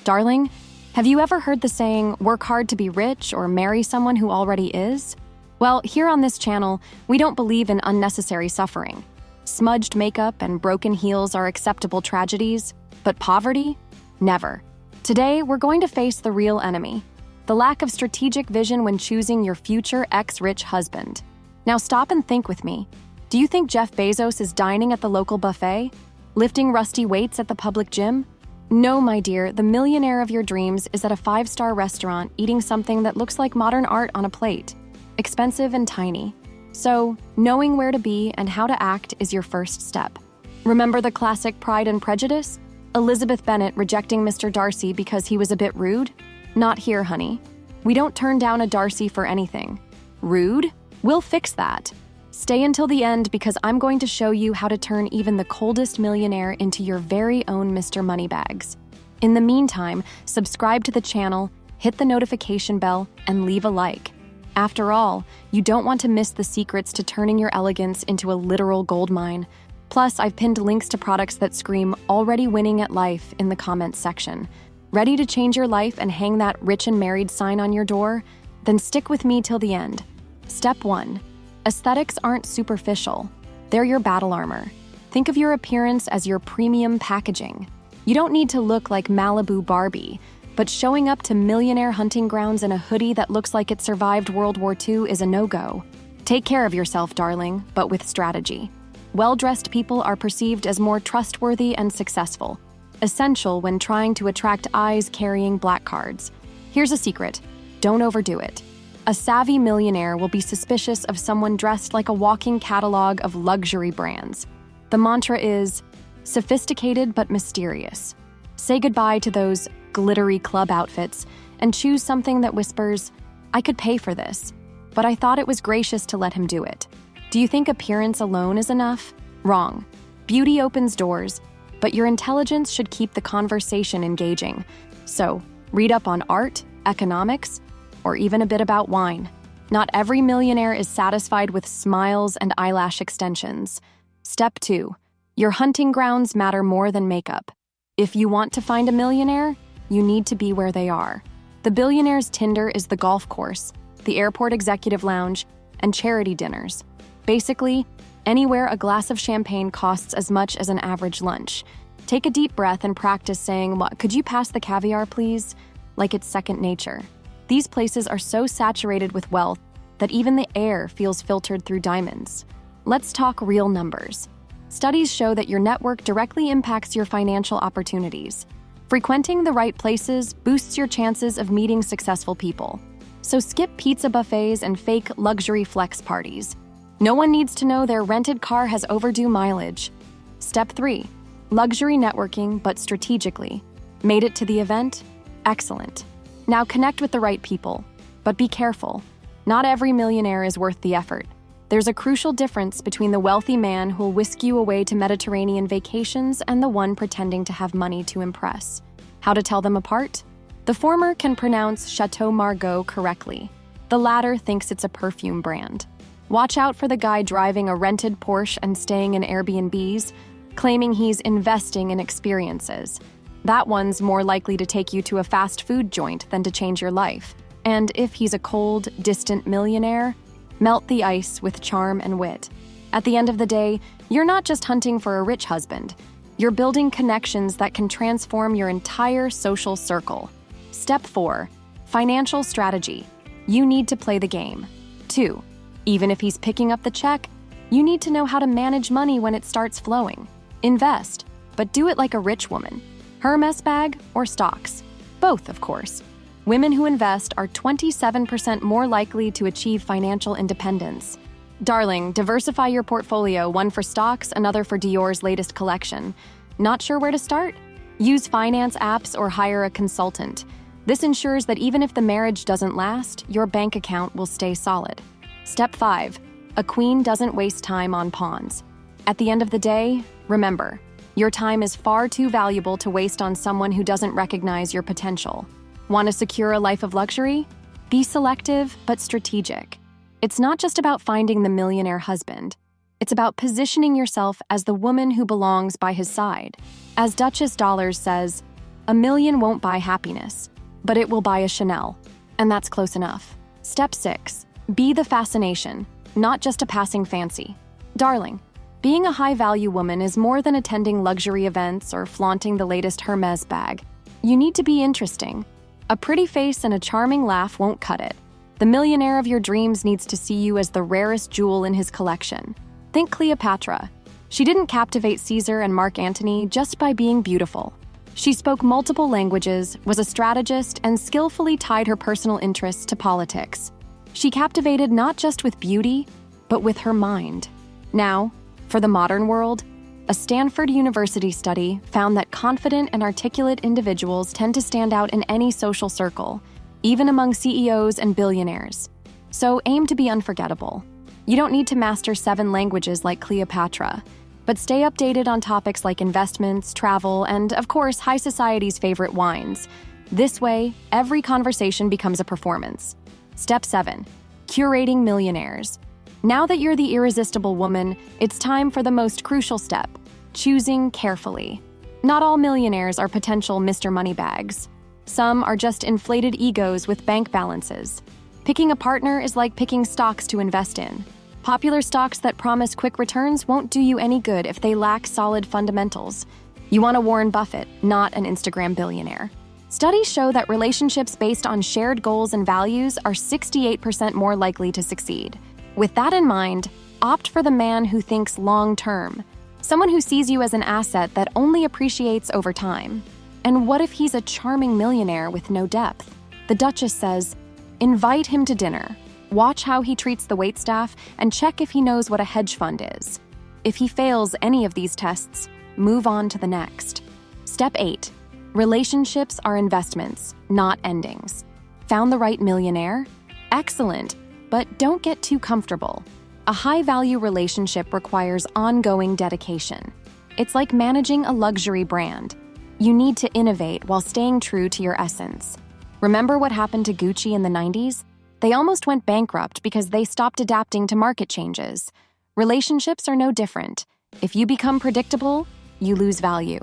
Darling, have you ever heard the saying, work hard to be rich or marry someone who already is? Well, here on this channel, we don't believe in unnecessary suffering. Smudged makeup and broken heels are acceptable tragedies, but poverty? Never. Today, we're going to face the real enemy, the lack of strategic vision when choosing your future ex-rich husband. Now stop and think with me. Do you think Jeff Bezos is dining at the local buffet? Lifting rusty weights at the public gym? No, my dear, the millionaire of your dreams is at a 5-star restaurant eating something that looks like modern art on a plate. Expensive and tiny. So, knowing where to be and how to act is your first step. Remember the classic Pride and Prejudice? Elizabeth Bennet rejecting Mr. Darcy because he was a bit rude? Not here, honey. We don't turn down a Darcy for anything. Rude? We'll fix that. Stay until the end because I'm going to show you how to turn even the coldest millionaire into your very own Mr. Moneybags. In the meantime, subscribe to the channel, hit the notification bell, and leave a like. After all, you don't want to miss the secrets to turning your elegance into a literal goldmine. Plus, I've pinned links to products that scream already winning at life in the comments section. Ready to change your life and hang that rich and married sign on your door? Then stick with me till the end. Step 1. Aesthetics aren't superficial. They're your battle armor. Think of your appearance as your premium packaging. You don't need to look like Malibu Barbie, but showing up to millionaire hunting grounds in a hoodie that looks like it survived World War II is a no-go. Take care of yourself, darling, but with strategy. Well-dressed people are perceived as more trustworthy and successful, essential when trying to attract eyes carrying black cards. Here's a secret: don't overdo it. A savvy millionaire will be suspicious of someone dressed like a walking catalog of luxury brands. The mantra is, sophisticated but mysterious. Say goodbye to those glittery club outfits and choose something that whispers, I could pay for this, but I thought it was gracious to let him do it. Do you think appearance alone is enough? Wrong. Beauty opens doors, but your intelligence should keep the conversation engaging. So, read up on art, economics, or even a bit about wine. Not every millionaire is satisfied with smiles and eyelash extensions. Step 2. Your hunting grounds matter more than makeup. If you want to find a millionaire, you need to be where they are. The billionaire's Tinder is the golf course, the airport executive lounge, and charity dinners. Basically, anywhere a glass of champagne costs as much as an average lunch. Take a deep breath and practice saying, could you pass the caviar, please? Like it's second nature. These places are so saturated with wealth that even the air feels filtered through diamonds. Let's talk real numbers. Studies show that your network directly impacts your financial opportunities. Frequenting the right places boosts your chances of meeting successful people. So skip pizza buffets and fake luxury flex parties. No one needs to know their rented car has overdue mileage. Step 3. Luxury networking, but strategically. Made it to the event? Excellent. Now connect with the right people, but be careful. Not every millionaire is worth the effort. There's a crucial difference between the wealthy man who'll whisk you away to Mediterranean vacations and the one pretending to have money to impress. How to tell them apart? The former can pronounce Chateau Margaux correctly. The latter thinks it's a perfume brand. Watch out for the guy driving a rented Porsche and staying in Airbnbs, claiming he's investing in experiences. That one's more likely to take you to a fast food joint than to change your life. And if he's a cold, distant millionaire, melt the ice with charm and wit. At the end of the day, you're not just hunting for a rich husband. You're building connections that can transform your entire social circle. Step 4. Financial strategy. You need to play the game. 2. Even if he's picking up the check, you need to know how to manage money when it starts flowing. Invest, but do it like a rich woman. Hermes bag or stocks? Both, of course. Women who invest are 27% more likely to achieve financial independence. Darling, diversify your portfolio, one for stocks, another for Dior's latest collection. Not sure where to start? Use finance apps or hire a consultant. This ensures that even if the marriage doesn't last, your bank account will stay solid. Step 5. A queen doesn't waste time on pawns. At the end of the day, remember, your time is far too valuable to waste on someone who doesn't recognize your potential. Want to secure a life of luxury? Be selective but strategic. It's not just about finding the millionaire husband. It's about positioning yourself as the woman who belongs by his side. As Duchess Dollars says, 1 million won't buy happiness, but it will buy a Chanel. And that's close enough. Step 6. Be the fascination, not just a passing fancy. Darling, being a high-value woman is more than attending luxury events or flaunting the latest Hermes bag. You need to be interesting. A pretty face and a charming laugh won't cut it. The millionaire of your dreams needs to see you as the rarest jewel in his collection. Think Cleopatra. She didn't captivate Caesar and Mark Antony just by being beautiful. She spoke multiple languages, was a strategist, and skillfully tied her personal interests to politics. She captivated not just with beauty, but with her mind. Now, for the modern world, a Stanford University study found that confident and articulate individuals tend to stand out in any social circle, even among CEOs and billionaires. So aim to be unforgettable. You don't need to master 7 languages like Cleopatra, but stay updated on topics like investments, travel, and, of course, high society's favorite wines. This way, every conversation becomes a performance. Step 7. Curating millionaires. Now that you're the irresistible woman, it's time for the most crucial step: choosing carefully. Not all millionaires are potential Mr. Moneybags. Some are just inflated egos with bank balances. Picking a partner is like picking stocks to invest in. Popular stocks that promise quick returns won't do you any good if they lack solid fundamentals. You want a Warren Buffett, not an Instagram billionaire. Studies show that relationships based on shared goals and values are 68% more likely to succeed. With that in mind, opt for the man who thinks long-term, someone who sees you as an asset that only appreciates over time. And what if he's a charming millionaire with no depth? The Duchess says, invite him to dinner. Watch how he treats the waitstaff and check if he knows what a hedge fund is. If he fails any of these tests, move on to the next. Step 8. Relationships are investments, not endings. Found the right millionaire? Excellent, but don't get too comfortable. A high-value relationship requires ongoing dedication. It's like managing a luxury brand. You need to innovate while staying true to your essence. Remember what happened to Gucci in the 90s? They almost went bankrupt because they stopped adapting to market changes. Relationships are no different. If you become predictable, you lose value.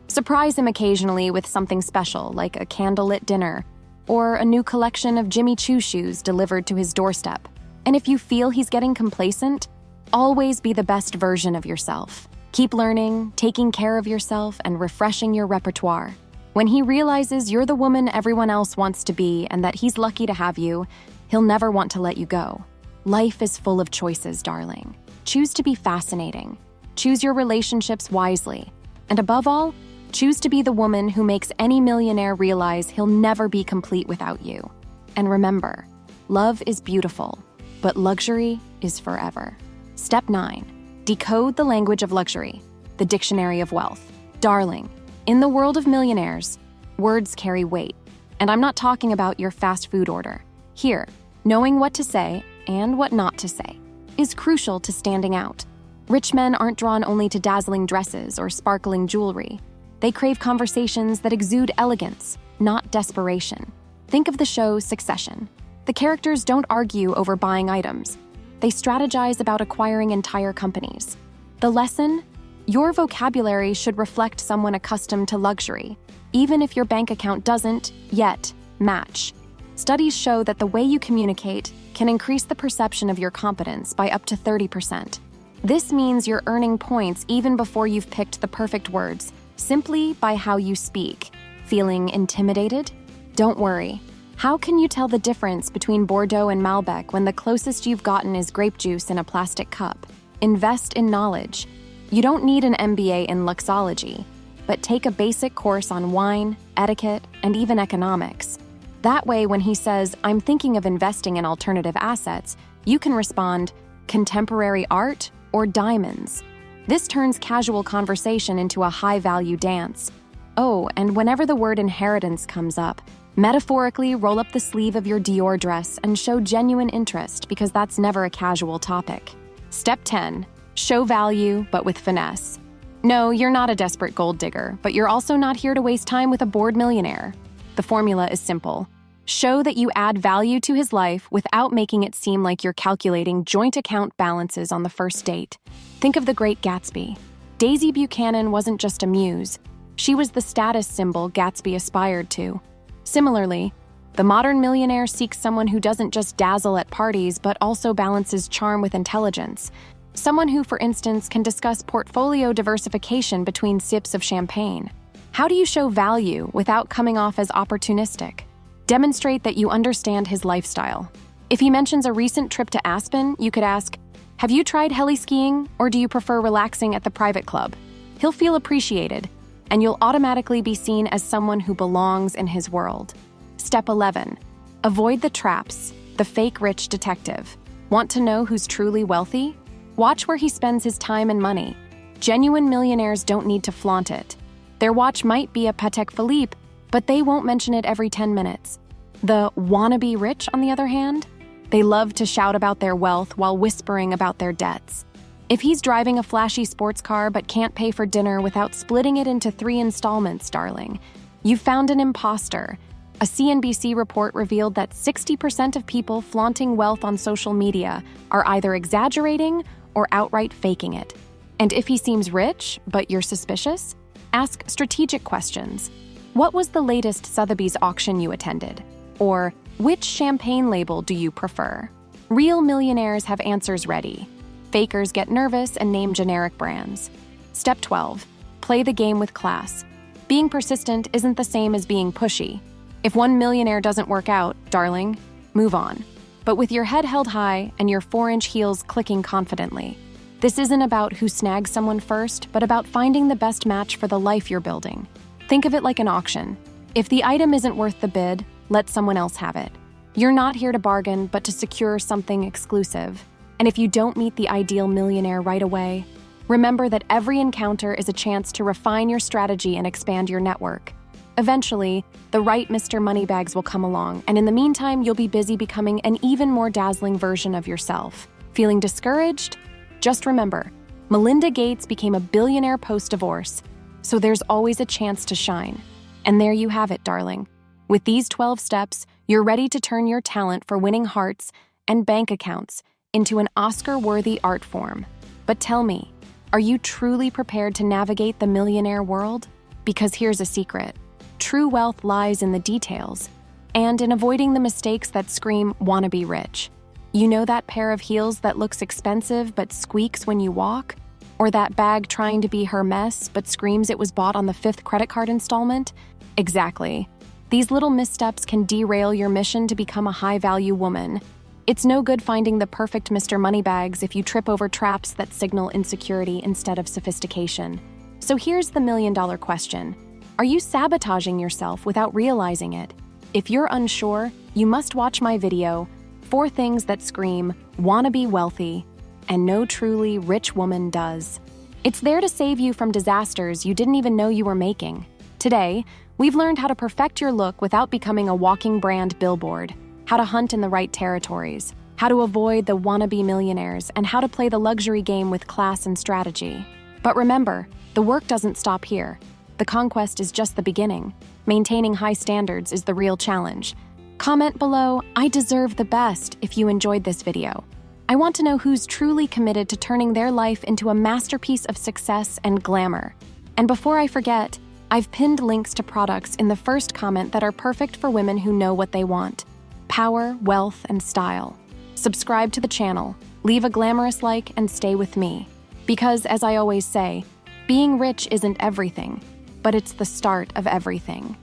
Surprise him occasionally with something special, like a candlelit dinner, or a new collection of Jimmy Choo shoes delivered to his doorstep. And if you feel he's getting complacent, always be the best version of yourself. Keep learning, taking care of yourself, and refreshing your repertoire. When he realizes you're the woman everyone else wants to be and that he's lucky to have you, he'll never want to let you go. Life is full of choices, darling. Choose to be fascinating. Choose your relationships wisely. And above all, choose to be the woman who makes any millionaire realize he'll never be complete without you. And remember, love is beautiful, but luxury is forever. Step 9. Decode the language of luxury, the dictionary of wealth. Darling, in the world of millionaires, words carry weight. And I'm not talking about your fast food order. Here, knowing what to say and what not to say is crucial to standing out. Rich men aren't drawn only to dazzling dresses or sparkling jewelry. They crave conversations that exude elegance, not desperation. Think of the show Succession. The characters don't argue over buying items. They strategize about acquiring entire companies. The lesson? Your vocabulary should reflect someone accustomed to luxury, even if your bank account doesn't, yet, match. Studies show that the way you communicate can increase the perception of your competence by up to 30%. This means you're earning points even before you've picked the perfect words, simply by how you speak. Feeling intimidated? Don't worry. How can you tell the difference between Bordeaux and Malbec when the closest you've gotten is grape juice in a plastic cup? Invest in knowledge. You don't need an MBA in luxology, but take a basic course on wine, etiquette, and even economics. That way, when he says, "I'm thinking of investing in alternative assets," you can respond, "Contemporary art or diamonds?" This turns casual conversation into a high-value dance. Oh, and whenever the word inheritance comes up, metaphorically roll up the sleeve of your Dior dress and show genuine interest, because that's never a casual topic. Step 10. Show value, but with finesse. No, you're not a desperate gold digger, but you're also not here to waste time with a bored millionaire. The formula is simple. Show that you add value to his life without making it seem like you're calculating joint account balances on the first date. Think of The Great Gatsby. Daisy Buchanan wasn't just a muse. She was the status symbol Gatsby aspired to. Similarly, the modern millionaire seeks someone who doesn't just dazzle at parties but also balances charm with intelligence. Someone who, for instance, can discuss portfolio diversification between sips of champagne. How do you show value without coming off as opportunistic? Demonstrate that you understand his lifestyle. If he mentions a recent trip to Aspen, you could ask, "Have you tried heli skiing, or do you prefer relaxing at the private club?" He'll feel appreciated, and you'll automatically be seen as someone who belongs in his world. Step 11. Avoid the traps, the fake rich detective. Want to know who's truly wealthy? Watch where he spends his time and money. Genuine millionaires don't need to flaunt it. Their watch might be a Patek Philippe, but they won't mention it every 10 minutes. The wannabe rich, on the other hand, they love to shout about their wealth while whispering about their debts. If he's driving a flashy sports car but can't pay for dinner without splitting it into 3 installments, darling, you've found an imposter. A CNBC report revealed that 60% of people flaunting wealth on social media are either exaggerating or outright faking it. And if he seems rich, but you're suspicious, ask strategic questions. What was the latest Sotheby's auction you attended? Or, which champagne label do you prefer? Real millionaires have answers ready. Fakers get nervous and name generic brands. Step 12. Play the game with class. Being persistent isn't the same as being pushy. If one millionaire doesn't work out, darling, move on. But with your head held high and your 4-inch heels clicking confidently. This isn't about who snags someone first, but about finding the best match for the life you're building. Think of it like an auction. If the item isn't worth the bid, let someone else have it. You're not here to bargain, but to secure something exclusive. And if you don't meet the ideal millionaire right away, remember that every encounter is a chance to refine your strategy and expand your network. Eventually, the right Mr. Moneybags will come along, and in the meantime, you'll be busy becoming an even more dazzling version of yourself. Feeling discouraged? Just remember, Melinda Gates became a billionaire post-divorce, so there's always a chance to shine. And there you have it, darling. With these 12 steps, you're ready to turn your talent for winning hearts and bank accounts into an Oscar-worthy art form. But tell me, are you truly prepared to navigate the millionaire world? Because here's a secret. True wealth lies in the details, and in avoiding the mistakes that scream, "wanna be rich." You know that pair of heels that looks expensive but squeaks when you walk? Or that bag trying to be Hermes but screams it was bought on the 5th credit card installment? Exactly. These little missteps can derail your mission to become a high-value woman. It's no good finding the perfect Mr. Moneybags if you trip over traps that signal insecurity instead of sophistication. So here's the million-dollar question. Are you sabotaging yourself without realizing it? If you're unsure, you must watch my video, 4 Things That Scream, Wanna Be Wealthy, and No Truly Rich Woman Does. It's there to save you from disasters you didn't even know you were making. Today, we've learned how to perfect your look without becoming a walking brand billboard, how to hunt in the right territories, how to avoid the wannabe millionaires, and how to play the luxury game with class and strategy. But remember, the work doesn't stop here. The conquest is just the beginning. Maintaining high standards is the real challenge. Comment below, "I deserve the best," if you enjoyed this video. I want to know who's truly committed to turning their life into a masterpiece of success and glamour. And before I forget, I've pinned links to products in the first comment that are perfect for women who know what they want: power, wealth, and style. Subscribe to the channel, leave a glamorous like, and stay with me. Because, as I always say, being rich isn't everything, but it's the start of everything.